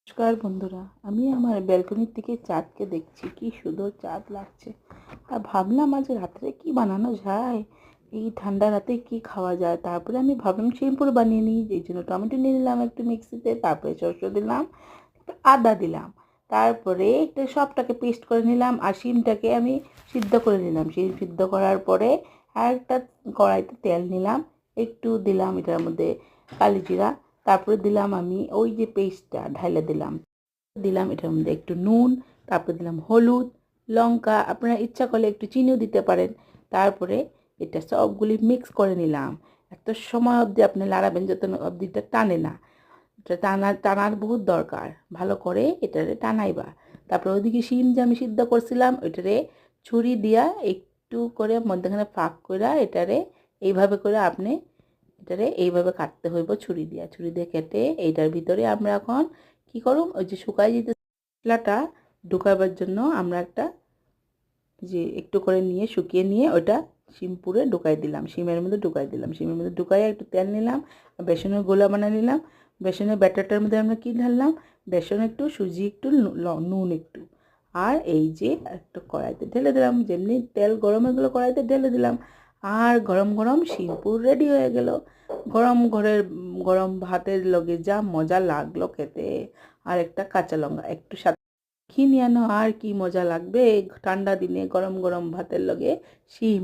নমস্কার বন্ধুরা, আমি আমার ব্যালকনির থেকে চাঁদকে দেখছি। কি সুন্দর চাঁদ লাগছে। আর ভাবলাম আজ রাত্রে কি বানানো যায়, এই ঠান্ডা রাতে কি খাওয়া যায়। তারপরে আমি ভাবলাম সিম্পল বানিয়ে নিই। এই জন্য টমেটো নিয়ে নিলাম একটু মিক্সিতে, তারপরে সরষে দিলাম, একটু আদা দিলাম, তারপরে একটু সবটাকে পেস্ট করে নিলাম। আর শিমটাকে আমি সিদ্ধ করে নিলাম। শিম সিদ্ধ করার পরে আর একটা কড়াইতে তেল নিলাম, একটু দিলাম এটার মধ্যে কালি জিরা, তারপরে দিলাম আমি ওই যে পেস্টটা ঢাইলে দিলাম। দিলাম এটার মধ্যে একটু নুন, তারপরে দিলাম হলুদ, লঙ্কা, আপনারা ইচ্ছা করলে একটু চিনিও দিতে পারেন। তারপরে এটা সবগুলি মিক্স করে নিলাম। এত সময় অবধি আপনি লাড়াবেন যত অবধি এটা টানে না। এটা টানার বহুত দরকার। ভালো করে এটারে টানাইবা। তারপরে ওইদিকে শিম যে আমি সিদ্ধ করছিলাম ওইটারে ছুরি দিয়া একটু করে মধ্যখানে ফাঁক করে এটারে এইভাবে করে আপনি এটারে এইভাবে কাটতে হইব ছুরি দিয়ে কেটে এইটার ভিতরে আমরা এখন কি করুম, ওই যে শুকাই যেতে মশলাটা ঢুকাবার জন্য আমরা একটা যে একটু করে নিয়ে শুকিয়ে নিয়ে ওটা শিমপুরে ঢুকাই দিলাম, শিমের মধ্যে ঢুকাই দিলাম। শিমের মধ্যে ঢুকাই একটু তেল নিলাম, বেসনের গোলা বানিয়ে নিলাম। বেসনের ব্যাটারটার মধ্যে আমরা কী ঢাললাম, বেসন একটু, সুজি একটু, নুন একটু, আর এই যে একটা কড়াইতে ঢেলে দিলাম। যেমনি তেল গরম হয়ে গেলো কড়াইতে ঢেলে দিলাম, আর গরম গরম শিমপুর রেডি হয়ে গেল। গরম ভাতের লগে যা মজা লাগলো খেতে। আর একটা কাঁচা লঙ্কা একটু কিনে আনো, আর কি মজা লাগবে ঠান্ডা দিনে গরম গরম ভাতের লগে শিম।